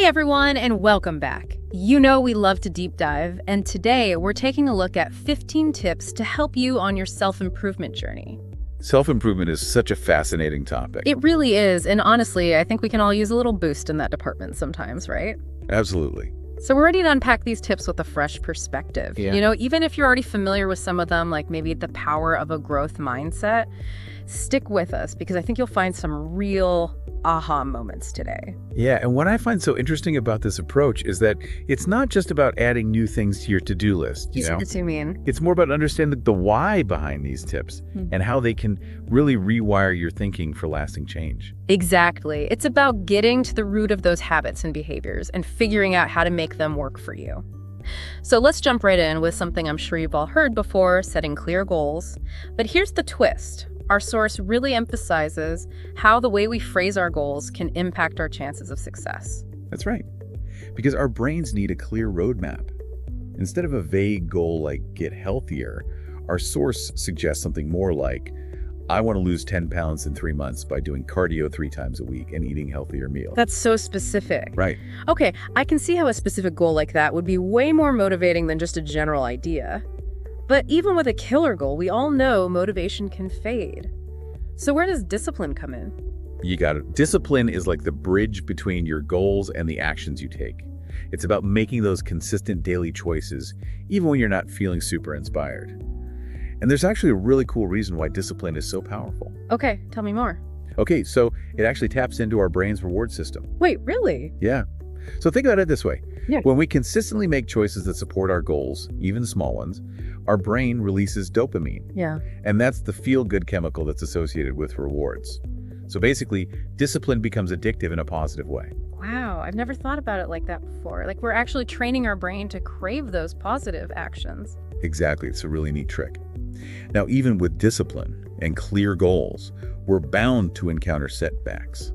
everyone, and welcome back. You know we love to deep dive, and today we're taking a look at 15 tips to help you on your self-improvement journey. Self-improvement is such a fascinating topic. It really is, and honestly, I think we can all use a little boost in that department sometimes, right? Absolutely. So we're ready to unpack these tips with a fresh perspective. Yeah. You know, even if you're already familiar with some of them, like maybe the power of a growth mindset, stick with us because I think you'll find some real aha moments today. Yeah, and what I find so interesting about this approach is that it's not just about adding new things to your to-do list, you know? What do you mean? It's more about understanding the why behind these tips and how they can really rewire your thinking for lasting change. Exactly. It's about getting to the root of those habits and behaviors and figuring out how to make them work for you. So let's jump right in with something I'm sure you've all heard before, setting clear goals. But here's the twist. Our source really emphasizes how the way we phrase our goals can impact our chances of success. That's right. Because our brains need a clear roadmap. Instead of a vague goal like get healthier, our source suggests something more like, I want to lose 10 pounds in 3 months by doing cardio 3 times a week and eating healthier meals. That's so specific. Right. Okay, I can see how a specific goal like that would be way more motivating than just a general idea. But even with a killer goal, we all know motivation can fade. So where does discipline come in? You got it. Discipline is like the bridge between your goals and the actions you take. It's about making those consistent daily choices, even when you're not feeling super inspired. And there's actually a really cool reason why discipline is so powerful. Okay, tell me more. Okay, so it actually taps into our brain's reward system. Wait, really? Yeah. So think about it this way. Yeah. When we consistently make choices that support our goals, even small ones, our brain releases dopamine. Yeah. And that's the feel-good chemical that's associated with rewards. So basically, discipline becomes addictive in a positive way. Wow, I've never thought about it like that before. Like we're actually training our brain to crave those positive actions. Exactly. It's a really neat trick. Now, even with discipline and clear goals, we're bound to encounter setbacks.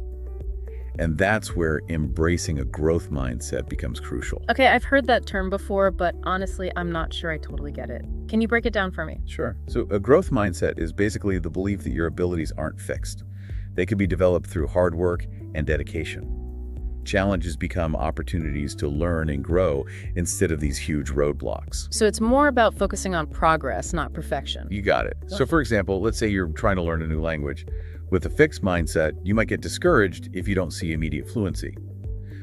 And that's where embracing a growth mindset becomes crucial. Okay, I've heard that term before, but honestly, I'm not sure I totally get it. Can you break it down for me? Sure. So a growth mindset is basically the belief that your abilities aren't fixed. They can be developed through hard work and dedication. Challenges become opportunities to learn and grow instead of these huge roadblocks. So it's more about focusing on progress, not perfection. You got it. So for example, let's say you're trying to learn a new language. With a fixed mindset, you might get discouraged if you don't see immediate fluency.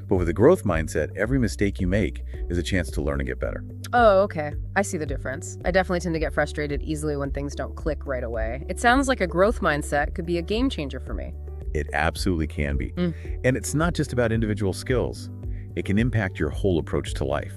But with a growth mindset, every mistake you make is a chance to learn and get better. Oh, okay. I see the difference. I definitely tend to get frustrated easily when things don't click right away. It sounds like a growth mindset could be a game changer for me. It absolutely can be. And it's not just about individual skills. It can impact your whole approach to life.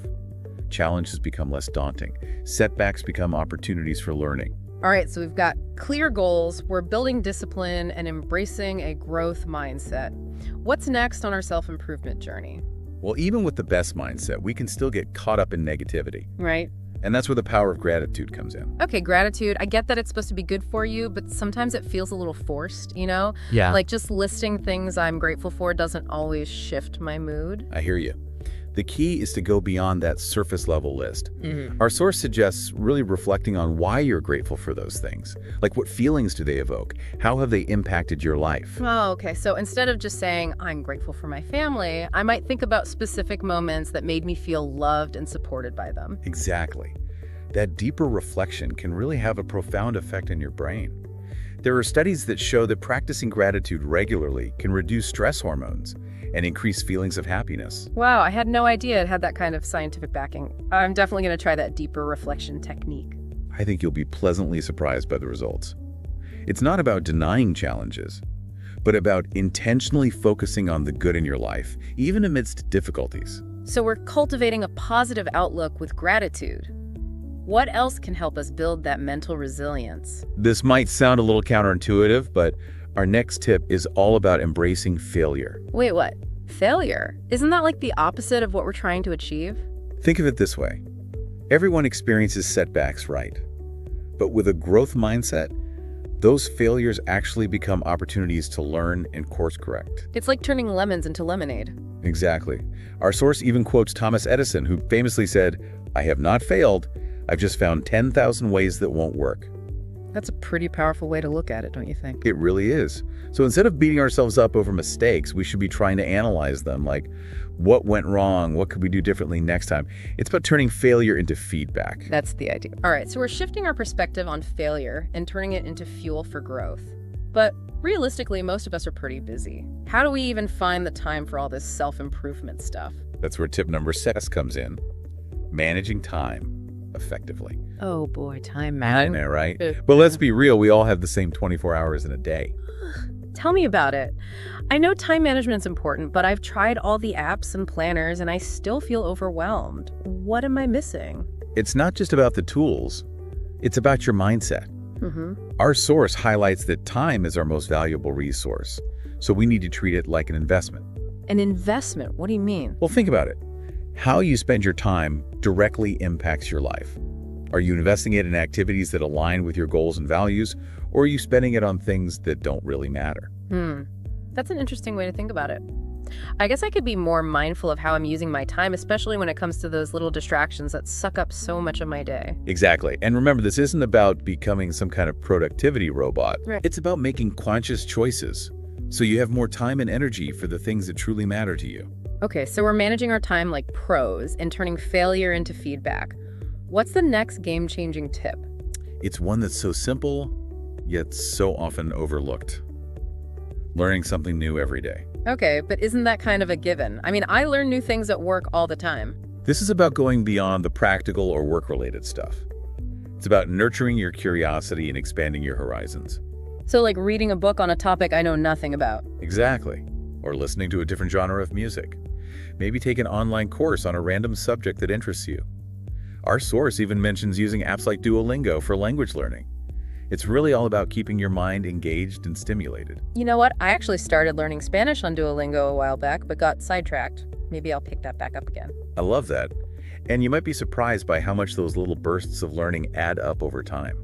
Challenges become less daunting. Setbacks become opportunities for learning. All right, so we've got clear goals, we're building discipline and embracing a growth mindset. What's next on our self-improvement journey? Well, even with the best mindset, we can still get caught up in negativity. Right. And that's where the power of gratitude comes in. Okay, gratitude. I get that it's supposed to be good for you, but sometimes it feels a little forced, you know? Yeah. Like just listing things I'm grateful for doesn't always shift my mood. I hear you. The key is to go beyond that surface level list. Our source suggests really reflecting on why you're grateful for those things. Like what feelings do they evoke? How have they impacted your life? Oh, okay. So instead of just saying, I'm grateful for my family, I might think about specific moments that made me feel loved and supported by them. Exactly. That deeper reflection can really have a profound effect on your brain. There are studies that show that practicing gratitude regularly can reduce stress hormones and increase feelings of happiness. Wow, I had no idea it had that kind of scientific backing. I'm definitely going to try that deeper reflection technique. I think you'll be pleasantly surprised by the results. It's not about denying challenges, but about intentionally focusing on the good in your life, even amidst difficulties. So we're cultivating a positive outlook with gratitude. What else can help us build that mental resilience? This might sound a little counterintuitive, but our next tip is all about embracing failure. Wait, what? Failure? Isn't that like the opposite of what we're trying to achieve? Think of it this way. Everyone experiences setbacks, right? But with a growth mindset, those failures actually become opportunities to learn and course correct. It's like turning lemons into lemonade. Exactly. Our source even quotes Thomas Edison, who famously said, "I have not failed. I've just found 10,000 ways that won't work." That's a pretty powerful way to look at it, don't you think? It really is. So instead of beating ourselves up over mistakes, we should be trying to analyze them, like what went wrong, what could we do differently next time? It's about turning failure into feedback. That's the idea. All right, so we're shifting our perspective on failure and turning it into fuel for growth. But realistically, most of us are pretty busy. How do we even find the time for all this self-improvement stuff? That's where tip number 6 comes in. Managing time effectively. Oh boy, time I management. know, right? But let's be real, we all have the same 24 hours in a day. Tell me about it. I know time management's important, but I've tried all the apps and planners and I still feel overwhelmed. What am I missing? It's not just about the tools, it's about your mindset. Our source highlights that time is our most valuable resource, so we need to treat it like an investment. An investment? What do you mean? Well, think about it. How you spend your time directly impacts your life. Are you investing it in activities that align with your goals and values, or are you spending it on things that don't really matter? That's an interesting way to think about it. I guess I could be more mindful of how I'm using my time, especially when it comes to those little distractions that suck up so much of my day. Exactly. And remember, this isn't about becoming some kind of productivity robot. Right. It's about making conscious choices, so you have more time and energy for the things that truly matter to you. Okay, so we're managing our time like pros and turning failure into feedback. What's the next game-changing tip? It's one that's so simple, yet so often overlooked. Learning something new every day. Okay, but isn't that kind of a given? I mean, I learn new things at work all the time. This is about going beyond the practical or work-related stuff. It's about nurturing your curiosity and expanding your horizons. So like reading a book on a topic I know nothing about. Exactly. Or listening to a different genre of music. Maybe take an online course on a random subject that interests you. Our source even mentions using apps like Duolingo for language learning. It's really all about keeping your mind engaged and stimulated. You know what? I actually started learning Spanish on Duolingo a while back, but got sidetracked. Maybe I'll pick that back up again. I love that. And you might be surprised by how much those little bursts of learning add up over time.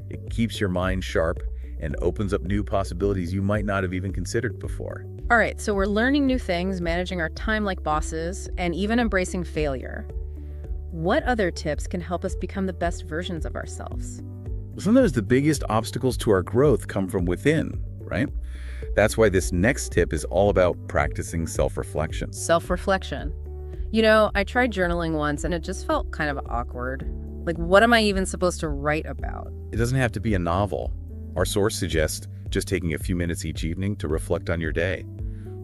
It keeps your mind sharp and opens up new possibilities you might not have even considered before. All right, so we're learning new things, managing our time like bosses, and even embracing failure. What other tips can help us become the best versions of ourselves? Sometimes the biggest obstacles to our growth come from within, right? That's why this next tip is all about practicing self-reflection. Self-reflection. You know, I tried journaling once and it just felt kind of awkward. Like, what am I even supposed to write about? It doesn't have to be a novel. Our source suggests just taking a few minutes each evening to reflect on your day.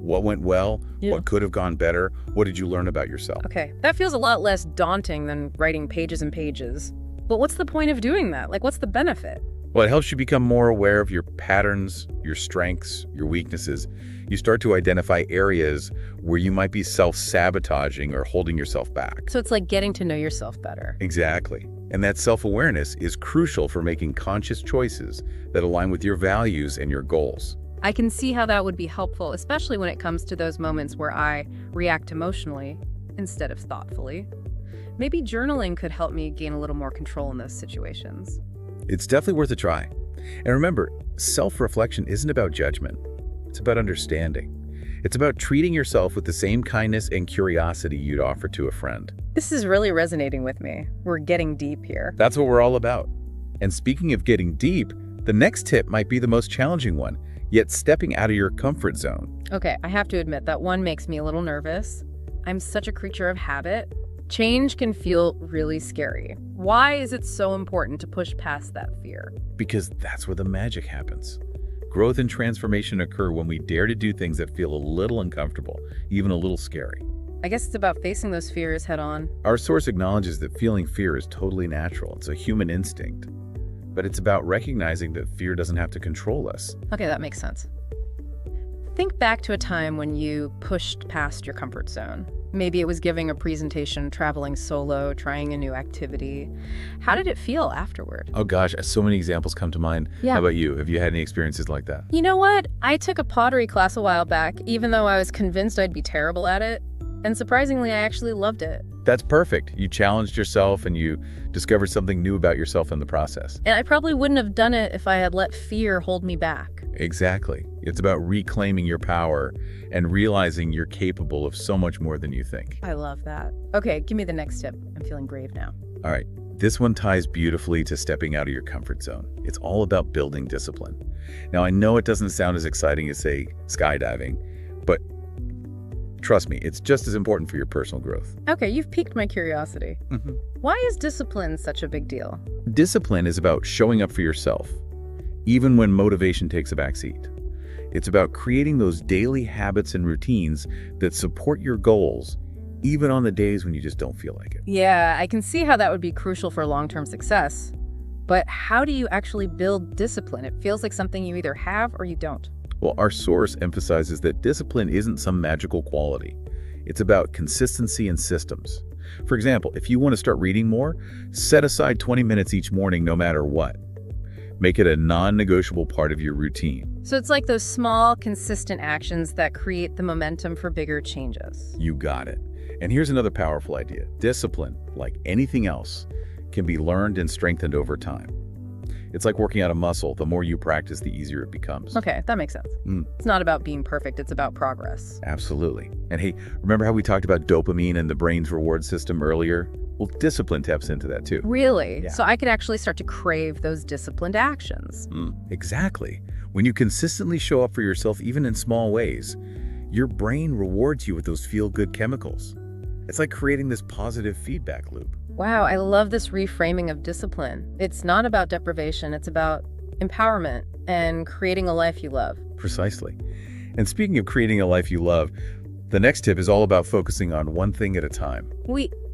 What went well? Yeah. What could have gone better? What did you learn about yourself? Okay, that feels a lot less daunting than writing pages and pages. But what's the point of doing that? Like, what's the benefit? Well, it helps you become more aware of your patterns, your strengths, your weaknesses. You start to identify areas where you might be self-sabotaging or holding yourself back. So it's like getting to know yourself better. Exactly. And that self-awareness is crucial for making conscious choices that align with your values and your goals. I can see how that would be helpful, especially when it comes to those moments where I react emotionally instead of thoughtfully. Maybe journaling could help me gain a little more control in those situations. It's definitely worth a try. And remember, self-reflection isn't about judgment. It's about understanding. It's about treating yourself with the same kindness and curiosity you'd offer to a friend. This is really resonating with me. We're getting deep here. That's what we're all about. And speaking of getting deep, the next tip might be the most challenging one, yet stepping out of your comfort zone. Okay, I have to admit that one makes me a little nervous. I'm such a creature of habit. Change can feel really scary. Why is it so important to push past that fear? Because that's where the magic happens. Growth and transformation occur when we dare to do things that feel a little uncomfortable, even a little scary. I guess it's about facing those fears head on. Our source acknowledges that feeling fear is totally natural. It's a human instinct. But it's about recognizing that fear doesn't have to control us. Okay, that makes sense. Think back to a time when you pushed past your comfort zone. Maybe it was giving a presentation, traveling solo, trying a new activity. How did it feel afterward? Oh gosh, so many examples come to mind. Yeah. How about you? Have you had any experiences like that? You know what? I took a pottery class a while back, even though I was convinced I'd be terrible at it. And surprisingly, I actually loved it. That's perfect. You challenged yourself and you discovered something new about yourself in the process. And I probably wouldn't have done it if I had let fear hold me back. Exactly. It's about reclaiming your power and realizing you're capable of so much more than you think. I love that. Okay, give me the next tip. I'm feeling brave now. All right. This one ties beautifully to stepping out of your comfort zone. It's all about building discipline. Now, I know it doesn't sound as exciting as, say, skydiving, but trust me, it's just as important for your personal growth. Okay, you've piqued my curiosity. Why is discipline such a big deal? Discipline is about showing up for yourself, even when motivation takes a backseat. It's about creating those daily habits and routines that support your goals, even on the days when you just don't feel like it. Yeah, I can see how that would be crucial for long-term success. But how do you actually build discipline? It feels like something you either have or you don't. Well, our source emphasizes that discipline isn't some magical quality. It's about consistency and systems. For example, if you want to start reading more, set aside 20 minutes each morning no matter what. Make it a non-negotiable part of your routine. So it's like those small, consistent actions that create the momentum for bigger changes. You got it. And here's another powerful idea. Discipline, like anything else, can be learned and strengthened over time. It's like working out a muscle. The more you practice, the easier it becomes. Okay, that makes sense. It's not about being perfect, it's about progress. Absolutely. And hey, remember how we talked about dopamine and the brain's reward system earlier? Well, discipline taps into that too. Really? Yeah. So I could actually start to crave those disciplined actions. Exactly. When you consistently show up for yourself, even in small ways, your brain rewards you with those feel-good chemicals. It's like creating this positive feedback loop. Wow, I love this reframing of discipline. It's not about deprivation, it's about empowerment and creating a life you love. Precisely. And speaking of creating a life you love, the next tip is all about focusing on one thing at a time.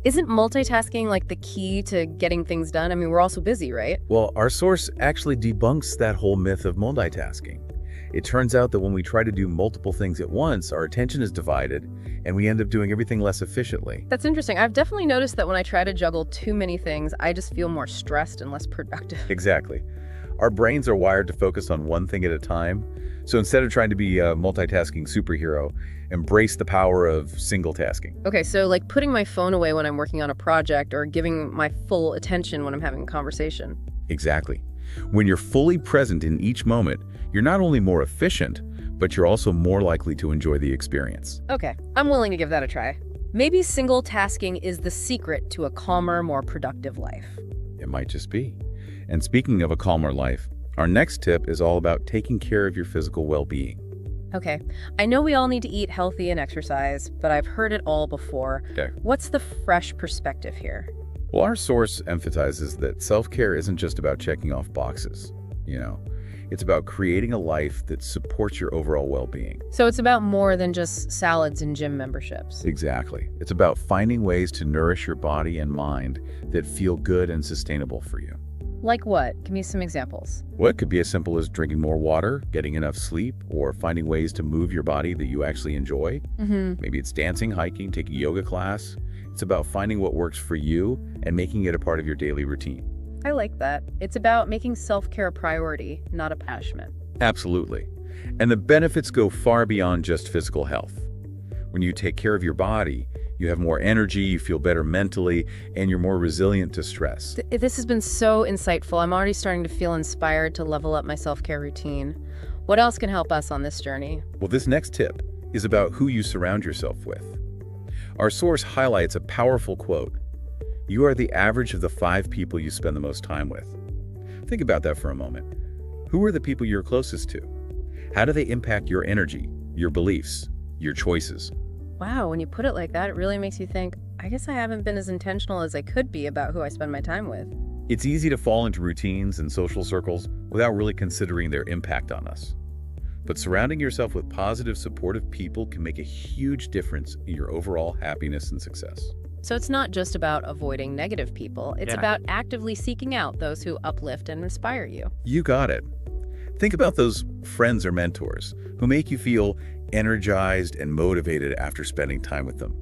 Isn't multitasking like the key to getting things done? I mean, we're also busy, right? Well, our source actually debunks that whole myth of multitasking. It turns out that when we try to do multiple things at once, our attention is divided, and we end up doing everything less efficiently. That's interesting. I've definitely noticed that when I try to juggle too many things, I just feel more stressed and less productive. Exactly. Our brains are wired to focus on one thing at a time. So instead of trying to be a multitasking superhero, embrace the power of single tasking. Okay, so like putting my phone away when I'm working on a project or giving my full attention when I'm having a conversation. Exactly. When you're fully present in each moment, you're not only more efficient, but you're also more likely to enjoy the experience. Okay, I'm willing to give that a try. Maybe single tasking is the secret to a calmer, more productive life. It might just be. And speaking of a calmer life, our next tip is all about taking care of your physical well-being. Okay, I know we all need to eat healthy and exercise, but I've heard it all before. Okay. What's the fresh perspective here? Well, our source emphasizes that self-care isn't just about checking off boxes, It's about creating a life that supports your overall well-being. So it's about more than just salads and gym memberships. Exactly. It's about finding ways to nourish your body and mind that feel good and sustainable for you. Like what? Give me some examples. Well, it could be as simple as drinking more water, getting enough sleep, or finding ways to move your body that you actually enjoy. Maybe it's dancing, hiking, taking a yoga class. It's about finding what works for you and making it a part of your daily routine. I like that. It's about making self-care a priority, not a punishment. Absolutely. And the benefits go far beyond just physical health. When you take care of your body, you have more energy, you feel better mentally, and you're more resilient to stress. This has been so insightful. I'm already starting to feel inspired to level up my self-care routine. What else can help us on this journey? Well, this next tip is about who you surround yourself with. Our source highlights a powerful quote. You are the average of the 5 people you spend the most time with. Think about that for a moment. Who are the people you're closest to? How do they impact your energy, your beliefs, your choices? Wow, when you put it like that, it really makes you think, I guess I haven't been as intentional as I could be about who I spend my time with. It's easy to fall into routines and social circles without really considering their impact on us. But surrounding yourself with positive, supportive people can make a huge difference in your overall happiness and success. So it's not just about avoiding negative people, it's about actively seeking out those who uplift and inspire you. You got it. Think about those friends or mentors who make you feel energized and motivated after spending time with them.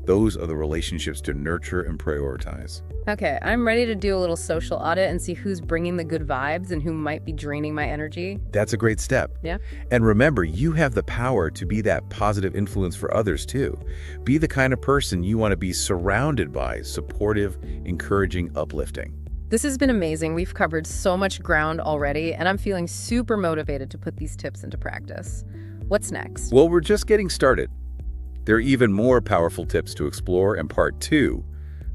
Those are the relationships to nurture and prioritize. Okay, I'm ready to do a little social audit and see who's bringing the good vibes and who might be draining my energy. That's a great step. Yeah. And remember, you have the power to be that positive influence for others too. Be the kind of person you want to be surrounded by, supportive, encouraging, uplifting. This has been amazing. We've covered so much ground already, and I'm feeling super motivated to put these tips into practice. What's next? Well, we're just getting started. There are even more powerful tips to explore in part 2,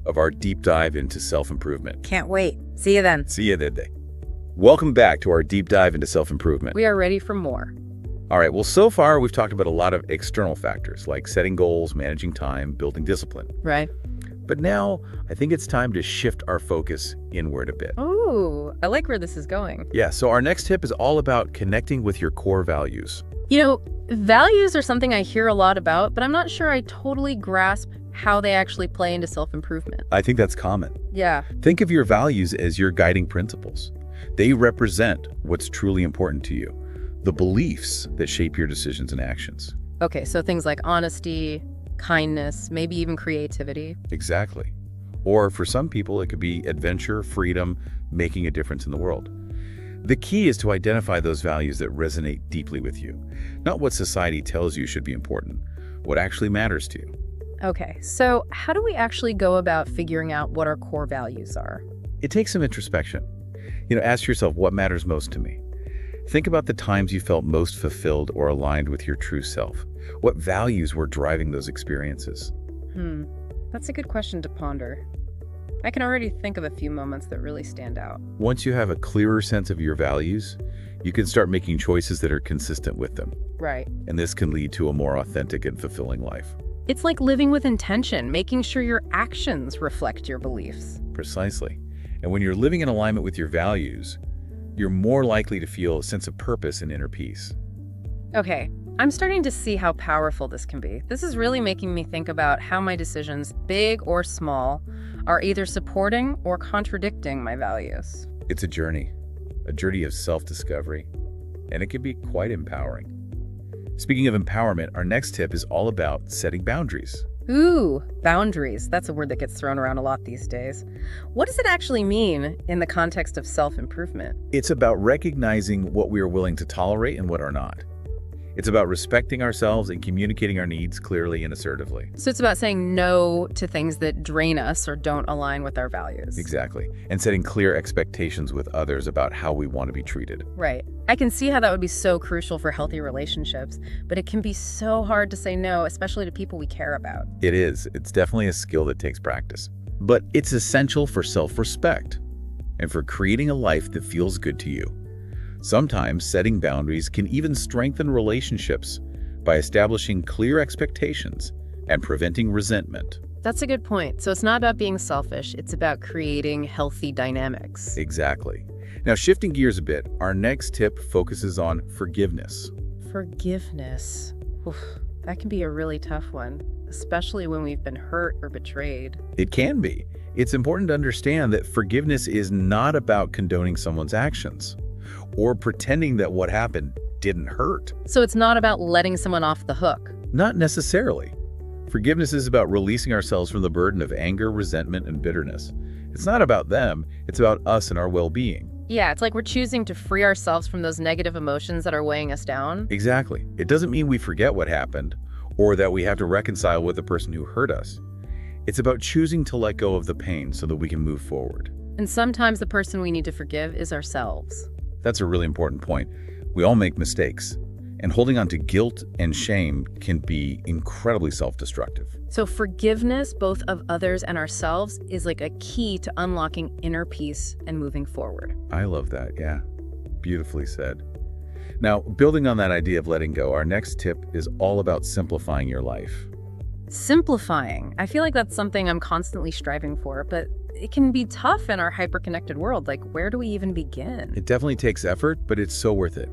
of our deep dive into self-improvement. Can't wait. See you then. See you that day. Welcome back to our deep dive into self-improvement. We are ready for more. All right, well, so far we've talked about a lot of external factors like setting goals, managing time, building discipline. Right. But now I think it's time to shift our focus inward a bit. Ooh, I like where this is going. Yeah, so our next tip is all about connecting with your core values. You know, values are something I hear a lot about, but I'm not sure I totally grasp how they actually play into self-improvement. I think that's common. Yeah. Think of your values as your guiding principles. They represent what's truly important to you, the beliefs that shape your decisions and actions. Okay, so things like honesty, kindness, maybe even creativity. Exactly. Or for some people, it could be adventure, freedom, making a difference in the world. The key is to identify those values that resonate deeply with you, not what society tells you should be important, what actually matters to you. Okay, so how do we actually go about figuring out what our core values are? It takes some introspection. Ask yourself, what matters most to me? Think about the times you felt most fulfilled or aligned with your true self. What values were driving those experiences? That's a good question to ponder. I can already think of a few moments that really stand out. Once you have a clearer sense of your values, you can start making choices that are consistent with them. Right. And this can lead to a more authentic and fulfilling life. It's like living with intention, making sure your actions reflect your beliefs. Precisely. And when you're living in alignment with your values, you're more likely to feel a sense of purpose and inner peace. Okay, I'm starting to see how powerful this can be. This is really making me think about how my decisions, big or small, are either supporting or contradicting my values. It's a journey of self-discovery, and it can be quite empowering. Speaking of empowerment, our next tip is all about setting boundaries. Ooh, boundaries. That's a word that gets thrown around a lot these days. What does it actually mean in the context of self-improvement? It's about recognizing what we are willing to tolerate and what are not. It's about respecting ourselves and communicating our needs clearly and assertively. So it's about saying no to things that drain us or don't align with our values. Exactly. And setting clear expectations with others about how we want to be treated. Right. I can see how that would be so crucial for healthy relationships, but it can be so hard to say no, especially to people we care about. It is. It's definitely a skill that takes practice. But it's essential for self-respect and for creating a life that feels good to you. Sometimes setting boundaries can even strengthen relationships by establishing clear expectations and preventing resentment. That's a good point. So it's not about being selfish, it's about creating healthy dynamics. Exactly. Now, shifting gears a bit, our next tip focuses on forgiveness. Forgiveness. Oof, that can be a really tough one, especially when we've been hurt or betrayed. It can be. It's important to understand that forgiveness is not about condoning someone's actions or pretending that what happened didn't hurt. So it's not about letting someone off the hook. Not necessarily. Forgiveness is about releasing ourselves from the burden of anger, resentment, and bitterness. It's not about them, it's about us and our well-being. Yeah, it's like we're choosing to free ourselves from those negative emotions that are weighing us down. Exactly. It doesn't mean we forget what happened or that we have to reconcile with the person who hurt us. It's about choosing to let go of the pain so that we can move forward. And sometimes the person we need to forgive is ourselves. That's a really important point. We all make mistakes, and holding on to guilt and shame can be incredibly self-destructive. So forgiveness, both of others and ourselves, is like a key to unlocking inner peace and moving forward. I love that, yeah. Beautifully said. Now, building on that idea of letting go, our next tip is all about simplifying your life. Simplifying. I feel like that's something I'm constantly striving for, but it can be tough in our hyper-connected world. Like, where do we even begin? It definitely takes effort, but it's so worth it.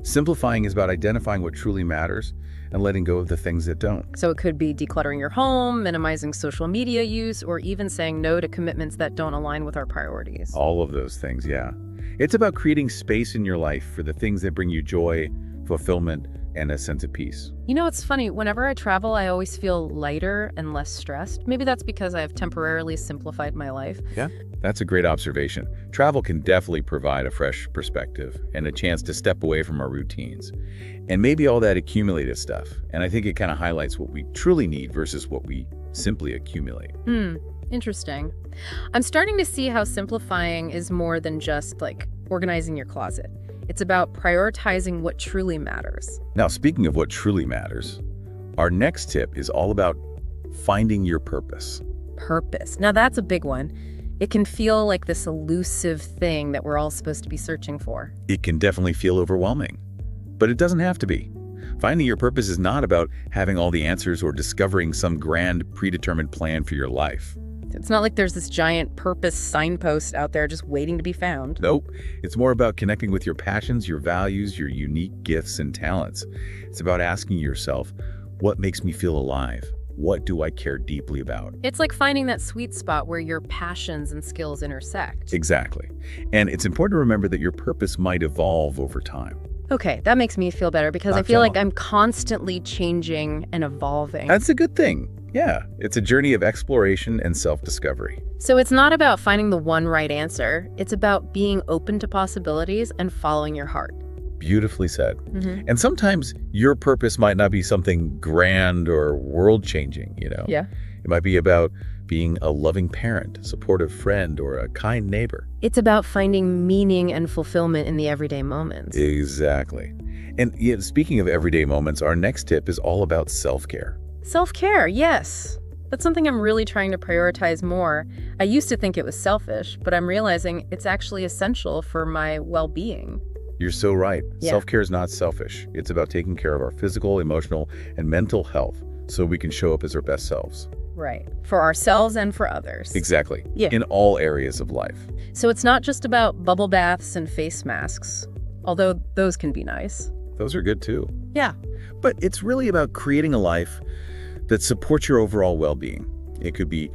Simplifying is about identifying what truly matters and letting go of the things that don't. So it could be decluttering your home, minimizing social media use, or even saying no to commitments that don't align with our priorities. All of those things, yeah. It's about creating space in your life for the things that bring you joy, fulfillment, and a sense of peace. You know, it's funny. Whenever I travel, I always feel lighter and less stressed. Maybe that's because I have temporarily simplified my life. Yeah, that's a great observation. Travel can definitely provide a fresh perspective and a chance to step away from our routines. And maybe all that accumulated stuff. And I think it kind of highlights what we truly need versus what we simply accumulate. Interesting. I'm starting to see how simplifying is more than just like organizing your closet. It's about prioritizing what truly matters. Now, speaking of what truly matters, our next tip is all about finding your purpose. Purpose. Now that's a big one. It can feel like this elusive thing that we're all supposed to be searching for. It can definitely feel overwhelming, but it doesn't have to be. Finding your purpose is not about having all the answers or discovering some grand, predetermined plan for your life. It's not like there's this giant purpose signpost out there just waiting to be found. Nope. It's more about connecting with your passions, your values, your unique gifts and talents. It's about asking yourself, what makes me feel alive? What do I care deeply about? It's like finding that sweet spot where your passions and skills intersect. Exactly. And it's important to remember that your purpose might evolve over time. Okay, that makes me feel better because I Not feel so. like I'm constantly changing and evolving. That's a good thing. Yeah, it's a journey of exploration and self-discovery. So it's not about finding the one right answer. It's about being open to possibilities and following your heart. Beautifully said. And sometimes your purpose might not be something grand or world-changing, Yeah. It might be about being a loving parent, a supportive friend, or a kind neighbor. It's about finding meaning and fulfillment in the everyday moments. Exactly. And speaking of everyday moments, our next tip is all about self-care. Self-care, yes. That's something I'm really trying to prioritize more. I used to think it was selfish, but I'm realizing it's actually essential for my well-being. You're so right. Yeah. Self-care is not selfish. It's about taking care of our physical, emotional, and mental health so we can show up as our best selves. Right. For ourselves and for others. Exactly. Yeah. In all areas of life. So it's not just about bubble baths and face masks, although those can be nice. Those are good too. Yeah. But it's really about creating a life that supports your overall well-being. It could be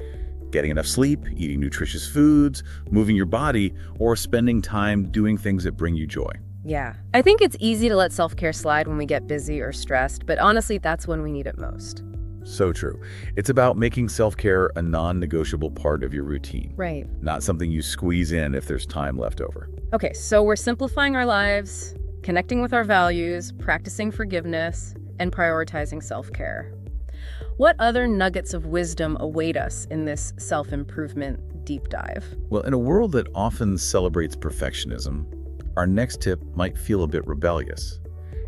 getting enough sleep, eating nutritious foods, moving your body, or spending time doing things that bring you joy. Yeah. I think it's easy to let self-care slide when we get busy or stressed, but honestly, that's when we need it most. So true. It's about making self-care a non-negotiable part of your routine. Right. Not something you squeeze in if there's time left over. Okay, so we're simplifying our lives, connecting with our values, practicing forgiveness, and prioritizing self-care. What other nuggets of wisdom await us in this self-improvement deep dive? Well, in a world that often celebrates perfectionism, our next tip might feel a bit rebellious.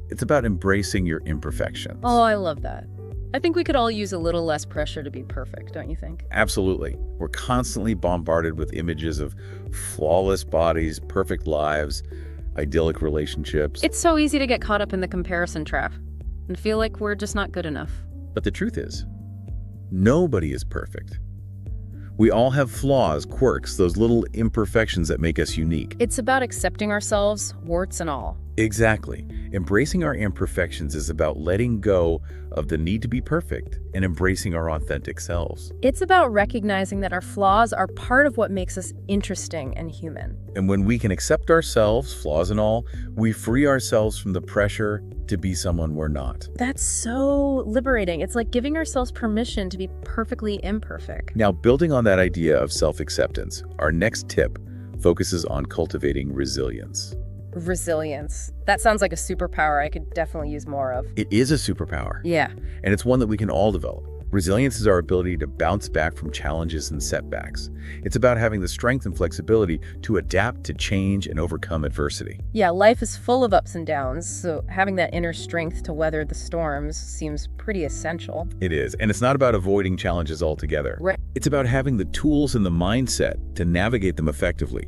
It's about embracing your imperfections. Oh, I love that. I think we could all use a little less pressure to be perfect, don't you think? Absolutely. We're constantly bombarded with images of flawless bodies, perfect lives, idyllic relationships. It's so easy to get caught up in the comparison trap and feel like we're just not good enough. But the truth is, nobody is perfect. We all have flaws, quirks, those little imperfections that make us unique. It's about accepting ourselves, warts and all. Exactly. Embracing our imperfections is about letting go of the need to be perfect and embracing our authentic selves. It's about recognizing that our flaws are part of what makes us interesting and human. And when we can accept ourselves, flaws and all, we free ourselves from the pressure to be someone we're not. That's so liberating. It's like giving ourselves permission to be perfectly imperfect. Now, building on that idea of self-acceptance, our next tip focuses on cultivating resilience. Resilience. That sounds like a superpower I could definitely use more of. It is a superpower, Yeah. and it's one that we can all develop. Resilience is our ability to bounce back from challenges and setbacks. It's about having the strength and flexibility to adapt to change and overcome adversity. Yeah, life is full of ups and downs, so having that inner strength to weather the storms seems pretty essential. It is, and it's not about avoiding challenges altogether. Right. It's about having the tools and the mindset to navigate them effectively.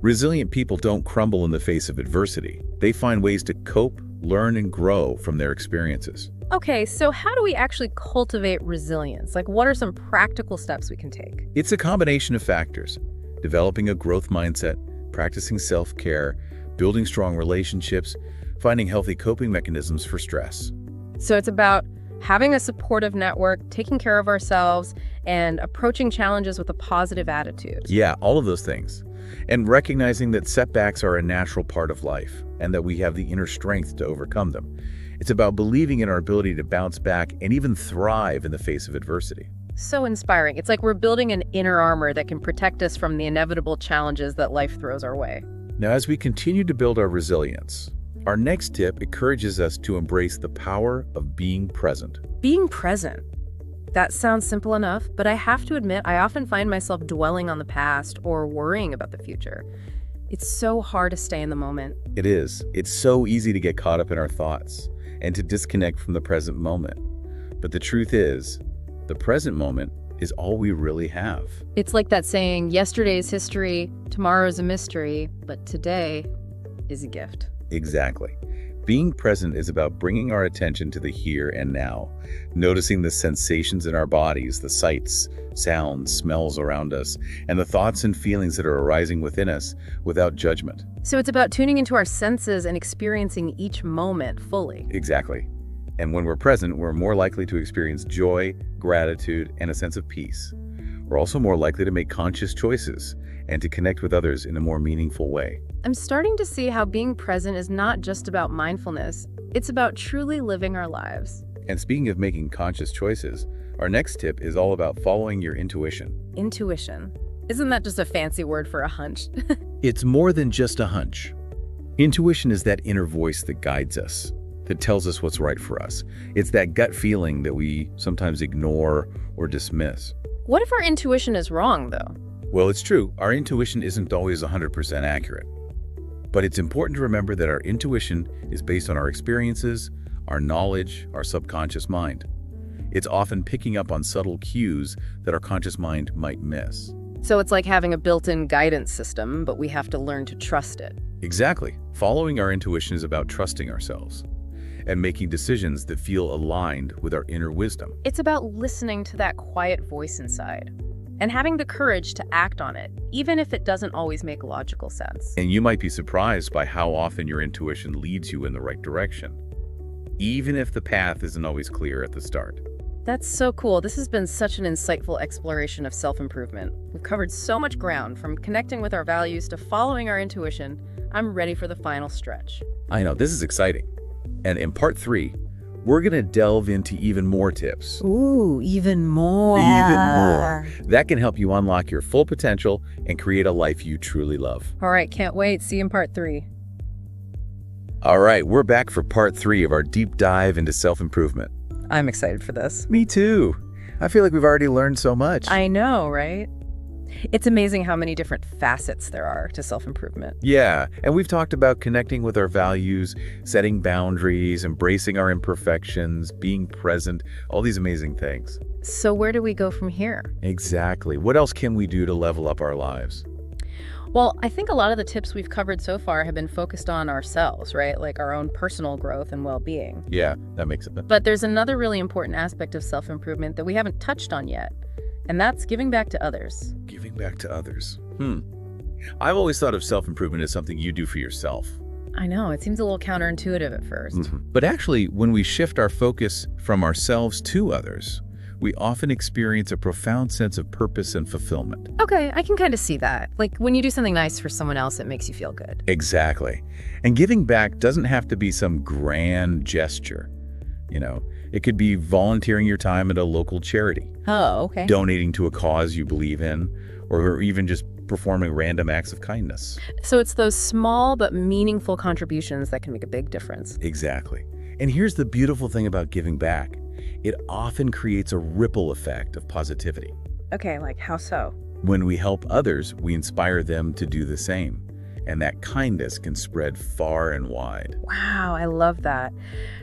Resilient people don't crumble in the face of adversity. They find ways to cope, learn, and grow from their experiences. Okay, so how do we actually cultivate resilience? Like, what are some practical steps we can take? It's a combination of factors: developing a growth mindset, practicing self-care, building strong relationships, finding healthy coping mechanisms for stress. So it's about having a supportive network, taking care of ourselves, and approaching challenges with a positive attitude. Yeah, all of those things. And recognizing that setbacks are a natural part of life and that we have the inner strength to overcome them. It's about believing in our ability to bounce back and even thrive in the face of adversity. So inspiring. It's like we're building an inner armor that can protect us from the inevitable challenges that life throws our way. Now, as we continue to build our resilience, our next tip encourages us to embrace the power of being present. Being present. That sounds simple enough, but I have to admit I often find myself dwelling on the past or worrying about the future. It's so hard to stay in the moment. It is. It's so easy to get caught up in our thoughts and to disconnect from the present moment. But the truth is, the present moment is all we really have. It's like that saying, yesterday's history, tomorrow's a mystery, but today is a gift. Exactly. Being present is about bringing our attention to the here and now, noticing the sensations in our bodies, the sights, sounds, smells around us, and the thoughts and feelings that are arising within us without judgment. So it's about tuning into our senses and experiencing each moment fully. Exactly. And when we're present, we're more likely to experience joy, gratitude, and a sense of peace. We're also more likely to make conscious choices and to connect with others in a more meaningful way. I'm starting to see how being present is not just about mindfulness, it's about truly living our lives. And speaking of making conscious choices, our next tip is all about following your intuition. Intuition. Isn't that just a fancy word for a hunch? It's more than just a hunch. Intuition is that inner voice that guides us, that tells us what's right for us. It's that gut feeling that we sometimes ignore or dismiss. What if our intuition is wrong, though? Well, it's true. Our intuition isn't always 100% accurate. But it's important to remember that our intuition is based on our experiences, our knowledge, our subconscious mind. It's often picking up on subtle cues that our conscious mind might miss. So it's like having a built-in guidance system, but we have to learn to trust it. Exactly. Following our intuition is about trusting ourselves and making decisions that feel aligned with our inner wisdom. It's about listening to that quiet voice inside and having the courage to act on it, even if it doesn't always make logical sense. And you might be surprised by how often your intuition leads you in the right direction, even if the path isn't always clear at the start. That's so cool. This has been such an insightful exploration of self-improvement. We've covered so much ground, from connecting with our values to following our intuition. I'm ready for the final stretch. I know, this is exciting. And in part 3, we're going to delve into even more tips. Ooh, even more. Even more. That can help you unlock your full potential and create a life you truly love. All right, can't wait. See you in part 3. All right, we're back for part 3 of our deep dive into self-improvement. I'm excited for this. Me too. I feel like we've already learned so much. I know, right? It's amazing how many different facets there are to self-improvement. Yeah, and we've talked about connecting with our values, setting boundaries, embracing our imperfections, being present, all these amazing things. So where do we go from here? Exactly. What else can we do to level up our lives? Well, I think a lot of the tips we've covered so far have been focused on ourselves, right? Like our own personal growth and well-being. Yeah, that makes it. But there's another really important aspect of self-improvement that we haven't touched on yet, and that's giving back to others. Giving back to others. I've always thought of self-improvement as something you do for yourself. I know, it seems a little counterintuitive at first. But actually, when we shift our focus from ourselves to others, we often experience a profound sense of purpose and fulfillment. Okay, I can kind of see that. Like when you do something nice for someone else, it makes you feel good. Exactly. And giving back doesn't have to be some grand gesture. It could be volunteering your time at a local charity. Oh, okay. Donating to a cause you believe in, or even just performing random acts of kindness. So it's those small but meaningful contributions that can make a big difference. Exactly. And here's the beautiful thing about giving back. It often creates a ripple effect of positivity. Okay, like how so? When we help others, we inspire them to do the same. And that kindness can spread far and wide. Wow, I love that.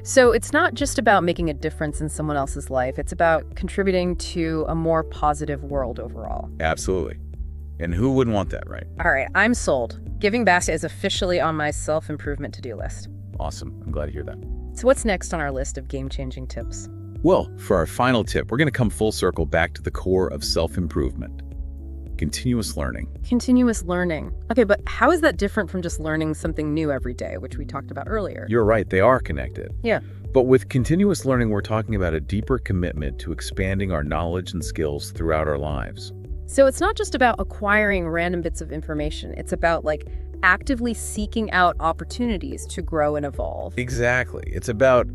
So it's not just about making a difference in someone else's life. It's about contributing to a more positive world overall. Absolutely. And who wouldn't want that, right? All right, I'm sold. Giving back is officially on my self-improvement to-do list. Awesome. I'm glad to hear that. So what's next on our list of game-changing tips? Well, for our final tip, we're going to come full circle back to the core of self-improvement. Continuous learning. Continuous learning. Okay, but how is that different from just learning something new every day, which we talked about earlier? You're right, they are connected. Yeah. But with continuous learning, we're talking about a deeper commitment to expanding our knowledge and skills throughout our lives. So it's not just about acquiring random bits of information. It's about actively seeking out opportunities to grow and evolve. Exactly. It's about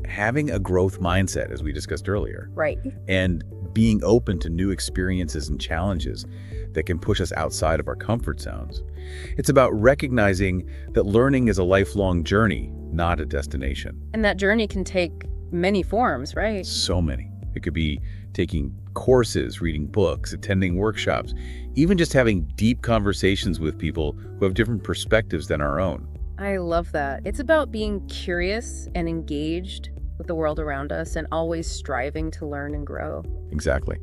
having a growth mindset, as we discussed earlier. Right. And being open to new experiences and challenges that can push us outside of our comfort zones. It's about recognizing that learning is a lifelong journey, not a destination. And that journey can take many forms, right? So many. It could be taking courses, reading books, attending workshops, even just having deep conversations with people who have different perspectives than our own. I love that. It's about being curious and engaged with the world around us and always striving to learn and grow. Exactly.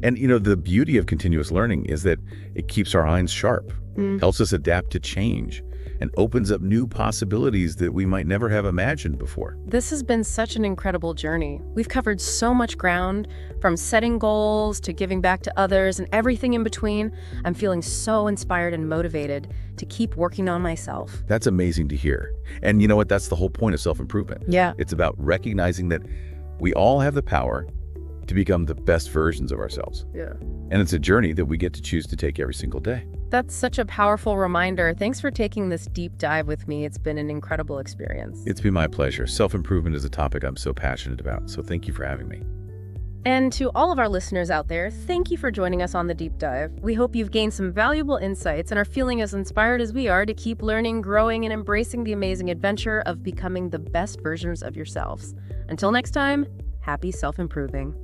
And, the beauty of continuous learning is that it keeps our minds sharp, helps us adapt to change, and opens up new possibilities that we might never have imagined before. This has been such an incredible journey. We've covered so much ground, from setting goals to giving back to others and everything in between. I'm feeling so inspired and motivated to keep working on myself. That's amazing to hear. And you know what? That's the whole point of self-improvement. Yeah. It's about recognizing that we all have the power to become the best versions of ourselves. Yeah. And it's a journey that we get to choose to take every single day. That's such a powerful reminder. Thanks for taking this deep dive with me. It's been an incredible experience. It's been my pleasure. Self-improvement is a topic I'm so passionate about, so thank you for having me. And to all of our listeners out there, thank you for joining us on the deep dive. We hope you've gained some valuable insights and are feeling as inspired as we are to keep learning, growing, and embracing the amazing adventure of becoming the best versions of yourselves. Until next time, happy self-improving.